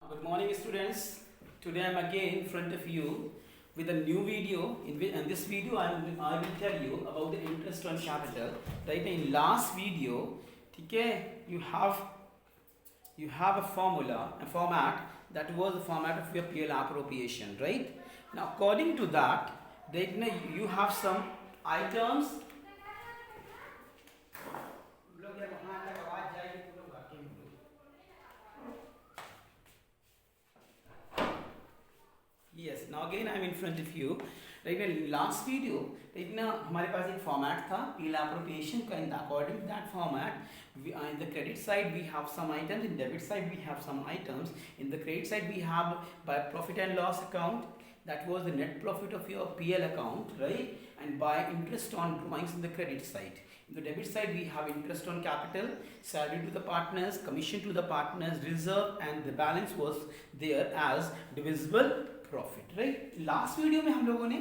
Good morning, students. Today I am again in front of you with a new video. In this video, I will tell you about the interest on capital. Right? In last video, okay, you have a formula, a format that was the format of your PL appropriation, right? Now, according to that, right now you have some items. Yes, now again I am in front of you. Right now, last video, right now हमारे पास एक format था PL appropriation का. In according to that format, in the credit side we have some items, in debit side we have some items. In the credit side we have by profit and loss account, that was the net profit of your PL account, right? And by interest on drawings in the credit side. In the debit side we have interest on capital, salary to the partners, commission to the partners, reserve, and the balance was there as divisible profit. Right, last video में हम लोगों ने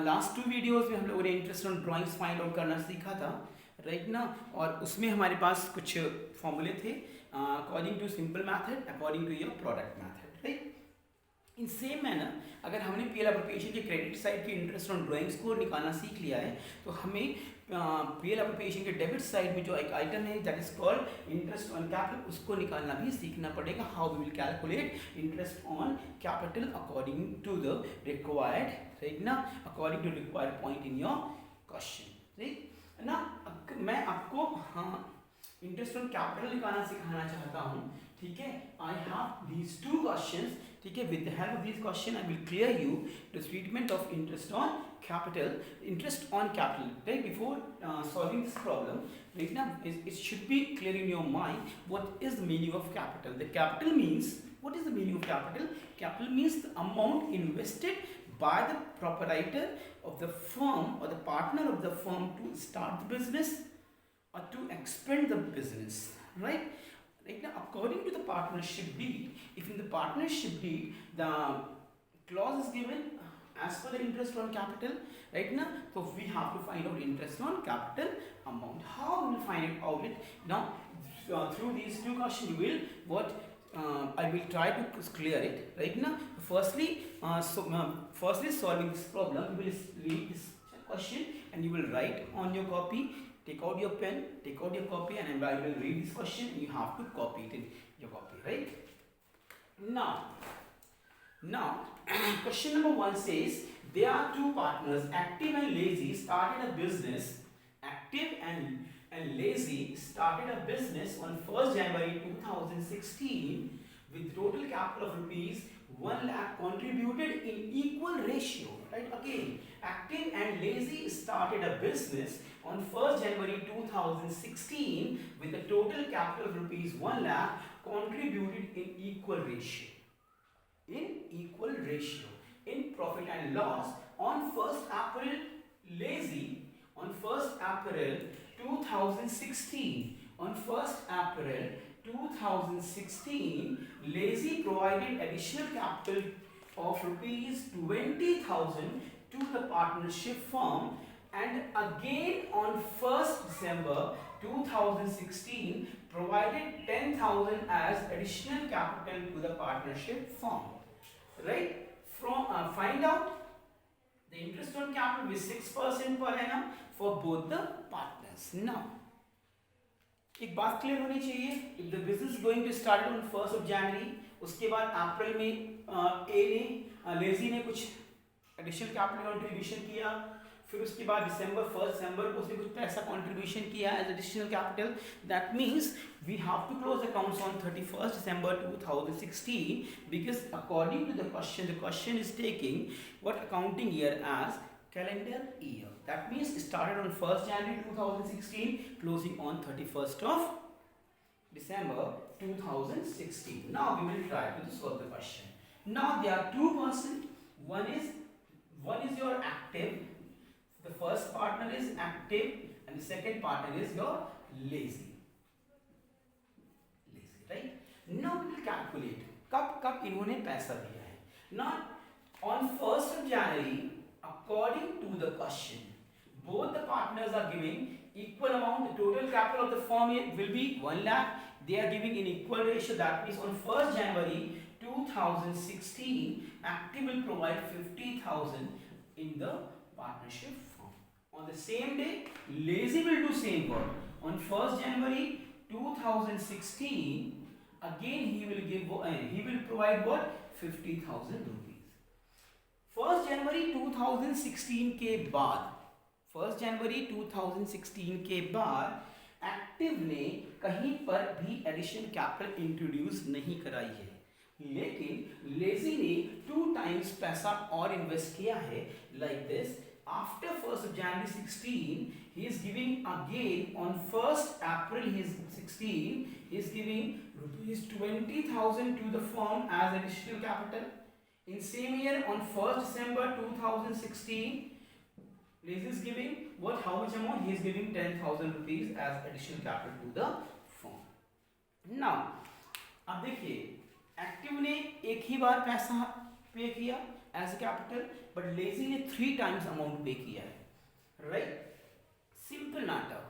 last 2 videos में हम लोगों ने interest on drawings find out करना सीखा था, राइट ना. और उसमें हमारे पास कुछ फॉर्मूले थे according to simple method, according to your product method, right. In same manner अगर हमने पीएल एप्रोप्रिएशन के क्रेडिट साइड के इंटरेस्ट ऑन ड्राइंग्स को निकालना सीख लिया है, तो हमें पीएल एप्रोप्रिएशन के डेबिट साइड में जो एक आइटम है that is called interest on capital, उसको निकालना भी सीखना पड़ेगा. How we will calculate interest on capital according to the required, right ना, according to required point in your question, right ना. मैं आपको इंटरेस्ट ऑन कैपिटल निकालना सिखाना चाहता हूँ, ठीक है. आई हैव दीज 2 क्वेश्चंस, ठीक है. With the help of this question I will clear you the treatment of interest on capital. Interest on capital, right? Before solving this problem, right now it should be clear in your mind what is the meaning of capital. The capital means, what is the meaning of capital? Capital means the amount invested by the proprietor of the firm or the partner of the firm to start the business or to expand the business, right? Right now, according to the partnership deed, if in the partnership deed the clause is given as per the interest on capital, right now, so we have to find out interest on capital amount. How we will find it out it now? Through these 2 questions you will I will try to clear it, right now. Firstly, firstly solving this problem, you will read this question and you will write on your copy. Take out your pen, take out your copy, and I will read this question and you have to copy it in your copy, right? Now question number 1 says there are 2 partners, active and lazy, started a business. Active and lazy started a business on 1st January 2016 with total capital of rupees 1 lakh contributed in equal ratio, right? Again, active and lazy started a business on 1st January 2016 with a total capital of rupees 1 lakh contributed in equal ratio. In equal ratio. In profit and loss, on 1st April, lazy, on 1st April 2016, on 1st April 2016, lazy provided additional capital of rupees 20,000 to the partnership firm, and again on 1st December 2016 provided 10,000 as additional capital to the partnership firm, right? From find out the interest on capital with 6% per annum for both the partners. Now एक बात clear होनी चाहिए, if the business going to start on 1st of January, उसके बाद अप्रैल में ए ने lazy ने कुछ एडिशनल कैपिटल कंट्रीब्यूशन किया, फिर उसके बाद फर्स्ट दिसंबर को उसने कुछ पैसा कंट्रीब्यूशन किया as additional capital. That means we have to close accounts on 31st December 2016 because according to the question is taking what accounting year as calendar year. That means it started on 1st January 2016 closing on 31st of December 2016. Now we will try to solve the question. Now there are 2 persons. One is your active. The first partner is active and the second partner is your lazy, right? Now we will calculate कब इन्होंने पैसा दिया है. Now on 1st of January, according to the question, both the partners are giving equal amount. The total capital of the firm will be 1 lakh. They are giving in equal ratio. That means on 1st January 2016 2016, Active will provide 50,000 in the partnership form. On the same day, Lazy will do same work. On 1st January 2016, again he will provide what? 50,000 rupees. 1st जनवरी 2016 के बाद 1st जनवरी 2016 के बाद active ने कहीं पर भी additional capital introduce नहीं कराई है, लेकिन लेजी ने 2 टाइम्स पैसा और इन्वेस्ट किया है. Like this, after 1st of January 16, he is giving again on 1st April 16, he is giving rupees 20,000 to the firm as additional capital. In same year, on 1st December 2016, Lazy is giving what? How much amount? He is giving 10,000 rupees as additional capital to the firm. Now, अब देखिए, active ने एक ही बार पैसा पे किया as a capital, but लेजी ने 3 times amount पे किया है. Right, simple matter.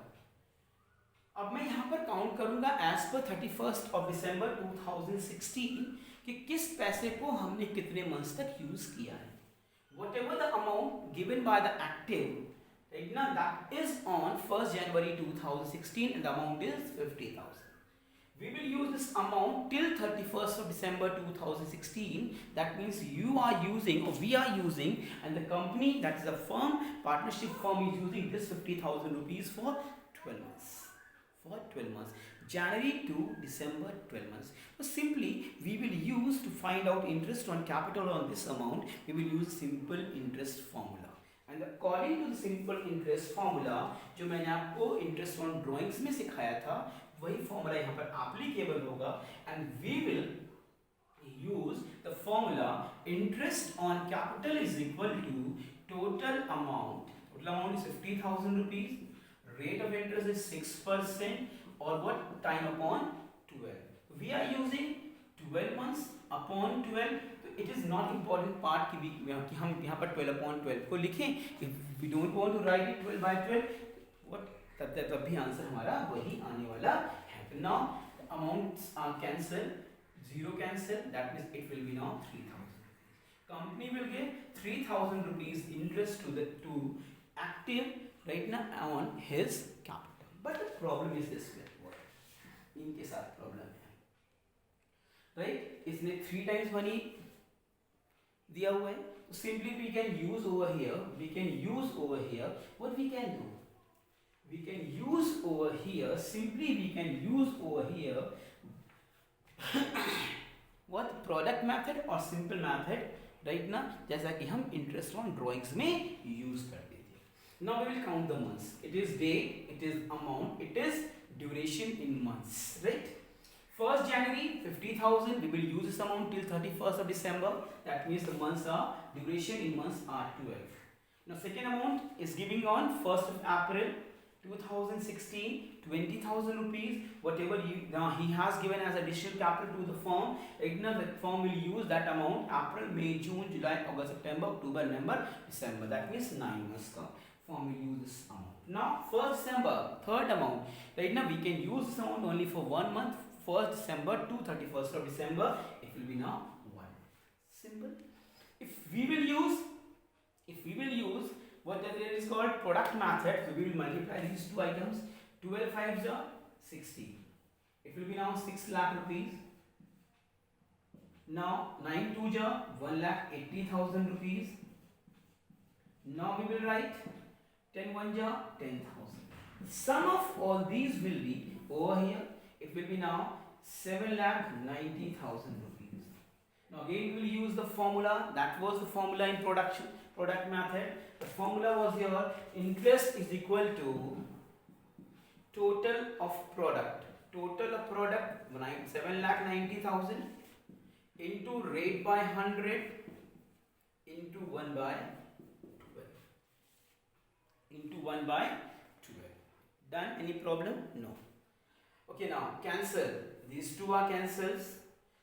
अब मैं यहाँ पर काउंट करूंगा as per 31st of December 2016 कि किस पैसे को हमने कितने मंथ्स तक यूज किया है. Whatever the amount given by the active, right now, that is on 1st January 2016 and the amount is 50,000. We will use this amount till 31st of December 2016. That means you are using or we are using, and the company, that is a firm, partnership firm, is using this 50,000 rupees for 12 months. For 12 months. January to December, 12 months. So simply we will use to find out interest on capital on this amount, we will use simple interest formula. And according to the simple interest formula, जो मैंने आपको interest on drawings में सिखाया था, वही formula यहाँ पर applicable होगा. And we will use the formula interest on capital is equal to total amount. Total amount is 50,000 rupees. Rate of interest is 6%. Or what? Time upon 12. We are using 12 months upon 12. So it is not important part कि हम यहाँ पर 12 upon 12 को लिखें. If we don't want to write it 12 by 12, what? तब भी answer हमारा वही आने वाला है. Now the amounts are cancelled, 0 cancel. That means it will be now 3,000. Company will give 3,000 rupees interest to active right now on his capital. But the problem is this way. इनके साथ problem है. Right, इसने 3 times money दिया हुआ है. तो simply we can use over here, what we can do, we can use over here, simply we can use over here what? Product method or simple method, right ना, जैसा कि हम interest on drawings में use करते थे. Now we will count the months. It is date, it is amount, it is duration in months, right? 1st January 50,000, we will use this amount till 31st of December. That means the months are, duration in months are 12. Now second amount is giving on 1st of April 2016, 20,000 rupees. Whatever now he has given as additional capital to the firm, right now the firm will use that amount April, May, June, July, August, September, October, November, December. That means 9 months ka firm will use this amount. Now 1st December, third amount, right now we can use this amount only for 1 month, 1st December to 31st of December. It will be now 1. Simple. If we will use what that is called product method, so we will multiply these two items. 12 5s are 60. It will be now 6 lakh rupees. Now 9 2s are 1,80,000 rupees. Now we will write 10 1s are 10,000. Sum of all these will be over here. It will be now 7,90,000 rupees. Now again we will use the formula. That was the formula in product method. The formula was here: interest is equal to total of product. Total of product 7,90,000 into rate by 100 into 1 by 12 into 1 by 12. Done? Any problem? No. Okay, now cancel. These two are cancels.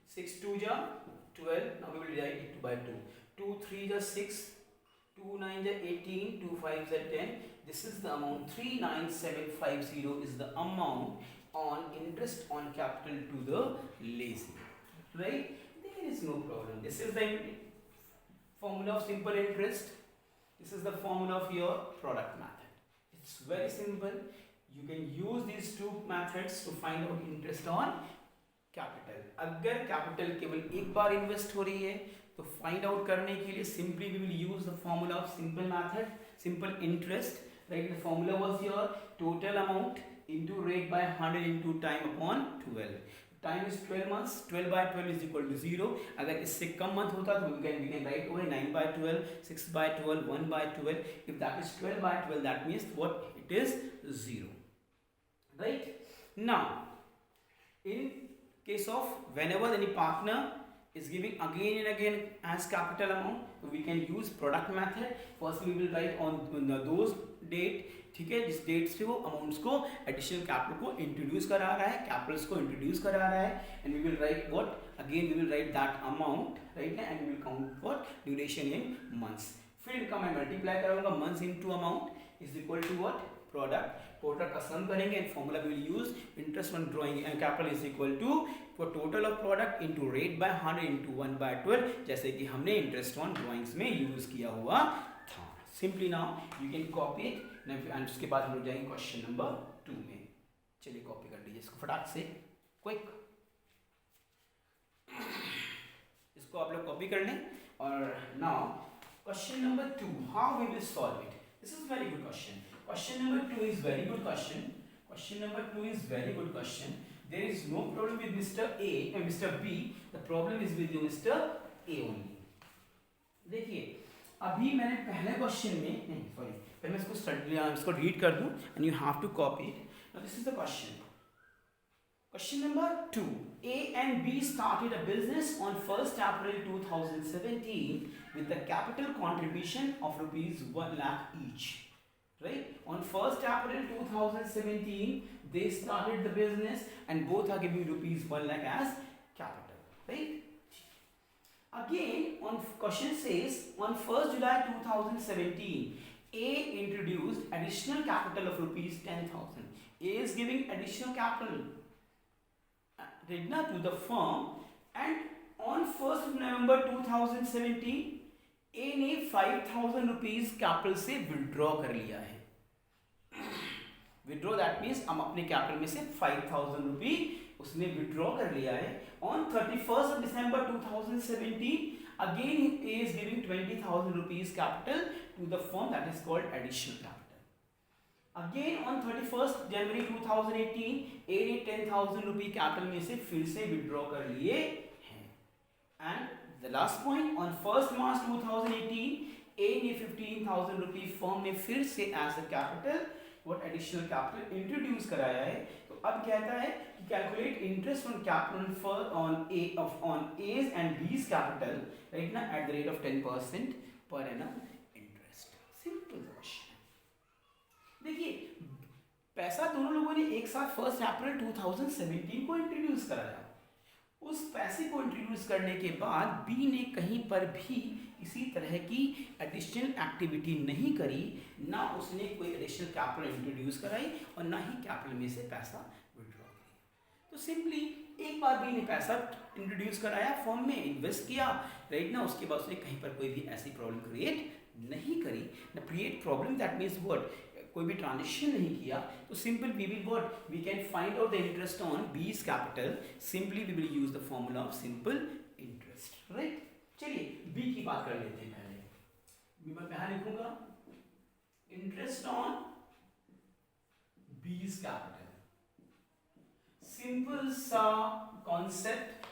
6 2s are 12. Now we will divide it by 2. 2 3s are 6. 2 9s are 18. 2 5s are 10. This is the amount. 39750 is the amount on interest on capital to the lazy. Right? Then there is no problem. This is the formula of simple interest. This is the formula of your product method. It's very simple. You can use these two methods to find out interest on capital. अगर capital केवल एक बार invest हो रही है तो find out करने के लिए simply we will use the formula of simple method, simple interest. Right? The formula was your total amount into rate by 100 into time upon 12. Time is 12 months. 12 by 12 is equal to 0. अगर इससे कम month होता तो we can write over 9 by 12, 6 by 12, 1 by 12. If that is 12 by 12, that means what it is 0. Right? Now, in case of whenever any partner is giving again and again as capital amount, we can use product method. First we will write on those date, ठीक है, जिस date से वो amounts को additional capital को introduce करा रहा है, कैपिटल्स को इंट्रोड्यूस करा रहा है, and we will write what again we will write that amount, right ना, and we will count what duration in months. फिर इनका मैं मल्टीप्लाई करूंगा months into amount is equal to what product का सम करेंगे and formula we will use interest on drawing and capital is equal to for total of product into rate by 100 into 1 by 12, जैसे कि हमने interest on drawings में use किया हुआ था. Simply now you can copy it and उसके बाद हम लोग जाएंगे क्वेश्चन नंबर 2 में. चलिए कॉपी कर लीजिए इसको फटाक से, क्विक. इसको आप लोग कॉपी कर लें. और now question number 2, how we will solve it. This is very good question. Question number 2 is very good question. Question number 2 is very good question. There is no problem with Mr. A and Mr. B. The problem is with you Mr. A only. देखिए अभी मैंने पहले question में नहीं sorry पहले मैं इसको read कर दूं and you have to copy it. Now this is the question. Question number 2. A and B started a business on 1st April 2017 with the capital contribution of rupees 1 lakh each. Right? On 1st April 2017, they started the business and both are giving rupees 1 lakh as capital. Right? Again, on question says, on 1st July 2017, A introduced additional capital of rupees 10,000. A is giving additional capital to the firm, and on 1st of November 2017, A ने 5,000 rupees capital से withdraw कर लिया है. Withdraw that means हम अपने capital में से 5,000 रुपी उसने विड्रॉ कर लिया है. On 31st of December 2017, again A is giving 20,000 rupees capital to the firm, that is called additional capital. Again on 31st January 2018, A ने 10,000 रुपी कैपिटल में से फिर से विड्रॉ कर लिए हैं. And the last point, on 1st March 2018, A ने 15,000 रुपी firm में फिर से as a capital what additional capital introduce कराया है. तो अब कहता है कि calculate interest on capital on A's and B's capital, right ना, at the rate of 10% per annum interest. Simple question. देखिए पैसा दोनों लोगों ने एक साथ 1st अप्रैल 2017 को इंट्रोड्यूस कराया. उस पैसे को इंट्रोड्यूस करने के बाद बी ने कहीं पर भी किसी तरह की एडिशनल एक्टिविटी नहीं करी, ना उसने कोई एडिशनल कैपिटल इंट्रोड्यूस कराई और ना ही कैपिटल में से पैसा विड्रॉ किया. तो सिंपली एक बार बी ने पैसा इंट्रोड्यूस कराया, फॉर्म में इन्वेस्ट किया, राइट ना, उसके बाद उसने कहीं पर कोई भी ऐसी प्रॉब्लम क्रिएट नहीं करी. ना create problem that means what, कोई भी ट्रांजेक्शन नहीं किया. तो simple we will what, we can find out the interest on B's capital. Simply we will use the formula of simple interest. Right, चलिए B की बात कर लेते हैं. पहले बी मैं यहां लिखूंगा interest on B's capital. Simple सा कॉन्सेप्ट.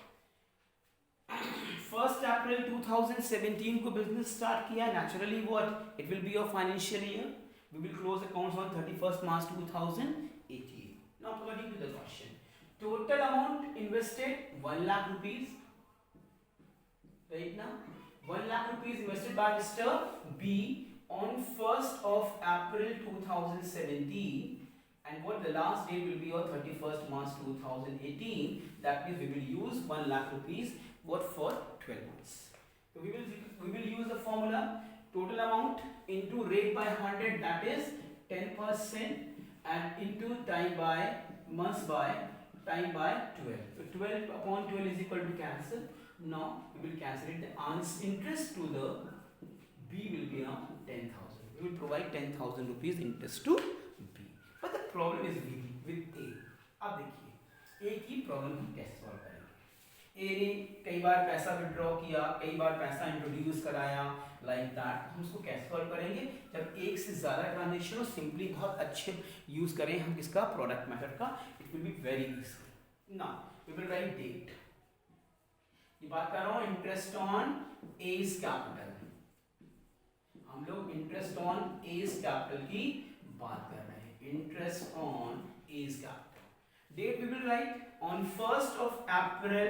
1st अप्रैल 2017 को बिजनेस स्टार्ट किया. Naturally what, it will be your financial year. We will close accounts on 31st March 2018. Now coming to the question. Total amount invested 1 lakh rupees. Right now, 1 lakh rupees invested by Mr. B on 1st of April 2017. And what the last date will be on 31st March 2018. That means we will use 1 lakh rupees what for 12 months. So we will use the formula. Total amount into rate by 100, that is 10%, and into time by months by time by 12. So 12 upon 12 is equal to cancel. Now we will calculate the interest to the B will be now 10,000. We will provide 10,000 rupees interest to B. But the problem is with A. अब देखिए A की problem हम कैसे solve करेंगे. A ने कई बार पैसा withdraw किया, कई बार पैसा इंट्रोड्यूस कराया, लाइक दैट. हम उसको कैसे सॉल्व करेंगे? जब एक से ज़्यादा ट्रांजेक्शन हो, सिंपली बहुत अच्छे यूज़ करें हम किसका, प्रोडक्ट मेथड का. It will be very easy. Now we will write date. ये बात कर रहा हूँ इंटरेस्ट ऑन एज कैपिटल. हम लोग इंटरेस्ट ऑन एज कैपिटल की बात कर रहे हैं. Interest on A's capital. Date we will write on 1st of April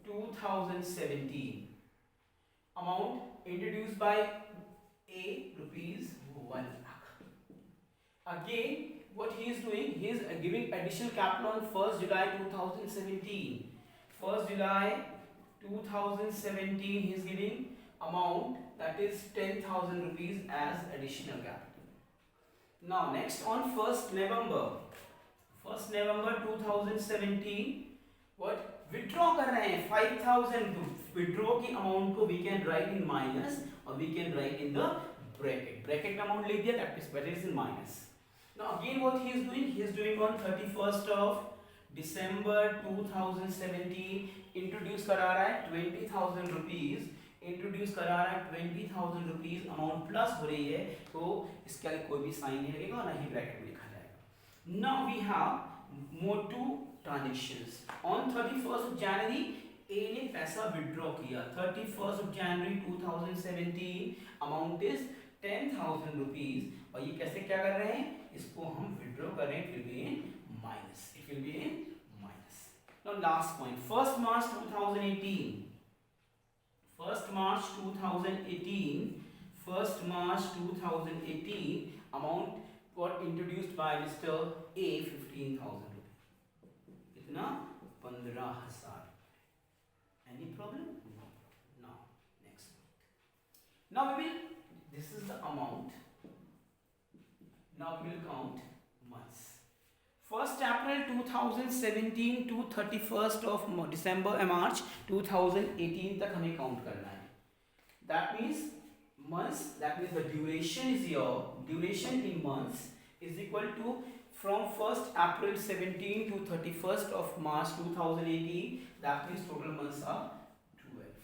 2017. Amount introduced by A, rupees 1 lakh. Again, what he is doing, he is giving additional capital on 1st July 2017. 1st July 2017 he is giving amount that is 10,000 rupees as additional capital. Now next on 1st November 2017 what withdraw कर रहे हैं 5,000. withdraw की amount को we can write in minus or we can write in the bracket में amount लिख दिया, that is in minus. Now again what he is doing on 31st of December 2017 introduce करा रहा है 20,000 रुपीज. इंट्रोड्यूस करा रहा है 20,000 रुपीज. अमाउंट प्लस हो रही है तो इसके आगे कोई भी साइन नहीं लगेगा, ना ही ब्रैकेट में लिखा जाएगा. Now we have more two transactions. On 31st of January A ने पैसा विड्रॉ किया. 31st of January 2017 amount is 10,000 rupees. और ये कैसे क्या कर रहे हैं, इसको हम विड्रॉ कर रहे हैं. It will be in minus. It will be in minus. Now last point, 1st March 2018. 1st March 2018. 1st March 2018 amount got introduced by Mr. A 15,000 rupees. कितना? 15,000. Any problem? No. Now next. Now we will. This is the amount. Now we will count months. 1st April 2017 to 31st of March 2018 तक हमें count करना है. That means months. That means the duration is your duration in months is equal to from 1st April 17 to 31st of March 2018. That means total months are 12.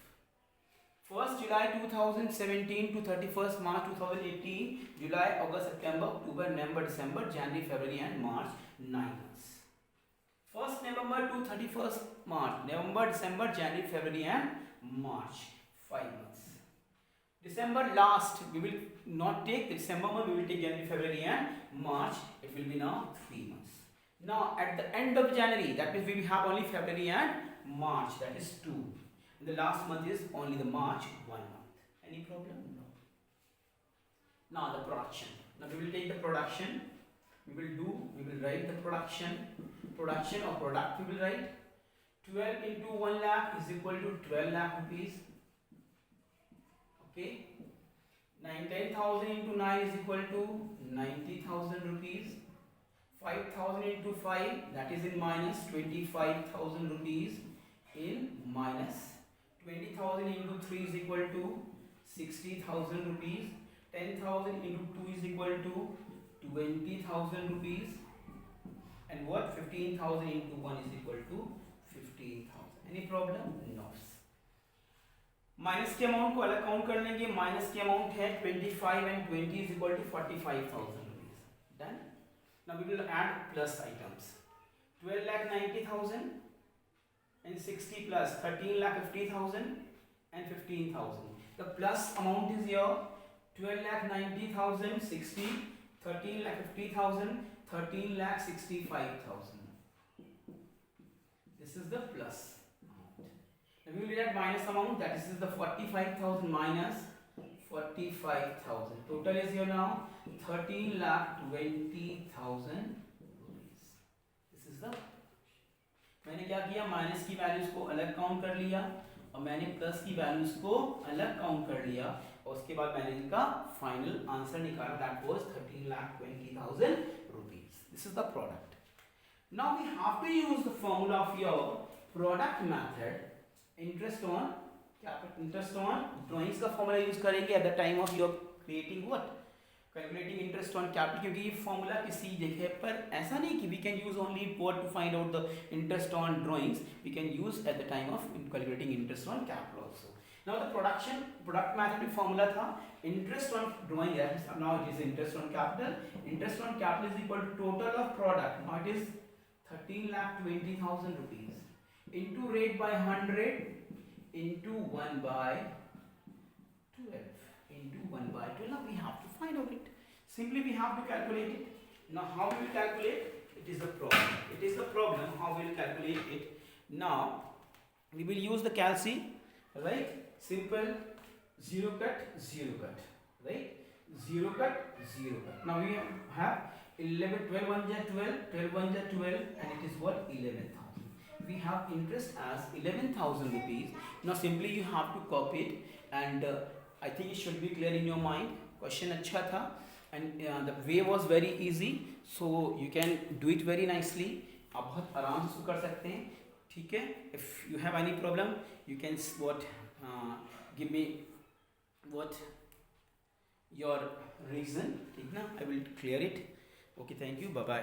1st July 2017 to 31st March 2018. July, August, September, October, November, December, January, February and March. 9 months. 1st November to 31st March. November, December, January, February and March. 5 months. December last. We will not take the December month. We will take January, February and March. It will be now 3 months. Now at the end of January, that means we will have only February and March. That is 2. And the last month is only the March, 1 month. Any problem? No. Now the production. Now we will take the production. We will write the production or product. We will write 12 into 1 lakh is equal to 12 lakh rupees. Okay. 10,000 into 9 is equal to 90,000 rupees. 5,000 into 5, that is in minus, 25,000 rupees in minus. 20,000 into 3 is equal to 60,000 rupees. 10,000 into 2 is equal to 20,000 rupees. And what? 15,000 into 1 is equal to 15,000. Any problem? No. Minus के amount को अलग count कर लेंगे. Minus के amount है 25 and 20 is equal to 45,000 rupees. Done. Now we will add plus items. 12,90,000 and 60 plus 13,50,000 and 15,000. The plus amount is here 12,90,000, 60, 13,50,000, 13,65,000. This is the plus amount. Now we will get minus amount, that is the 45,000 minus 45,000. Total is here now 13,20,000 rupees. This is the. मैंने क्या किया, minus की values को अलग count कर लिया और मैंने प्लस की वैल्यूज को अलग काउंट कर लिया और उसके बाद मैंने इनका फाइनल आंसर निकाला. That was 13,20,000 rupees. This is the product. Now we have to use the formula of your product method interest on capital, interest on drawings का फॉर्मूला यूज करेंगे at the time of your creating what, calculating interest on capital, क्योंकि ये फॉर्मूला किसी जगह पर ऐसा नहीं कि we can use only what to find out the interest on drawings, we can use at the time of calculating interest on capital also. Now the product mathematic formula था interest on drawing, now it is interest on capital. Interest on capital is equal to total of product, now it is 13,20,000 rupees into rate by 100 into 1 by 12 into 1 by 12. Now we have to find out it. Simply we have to calculate it. Now how we will calculate? It is the problem. It is the problem how we will calculate it. Now we will use the calci, right? Simple zero cut, right? Zero cut, zero cut. Now we have 11, 12 1 ja 12, 12 1 ja 12, and it is what, 11,000. We have interest as 11,000 rupees. Now simply you have to copy it, and I think it should be clear in your mind. Question अच्छा था, and the way was very easy, so you can do it very nicely. आप बहुत आराम से कर सकते हैं, ठीक है. If you have any problem, you can give me what your reason, ठीक ना, I will clear it. Okay, thank you, bye bye.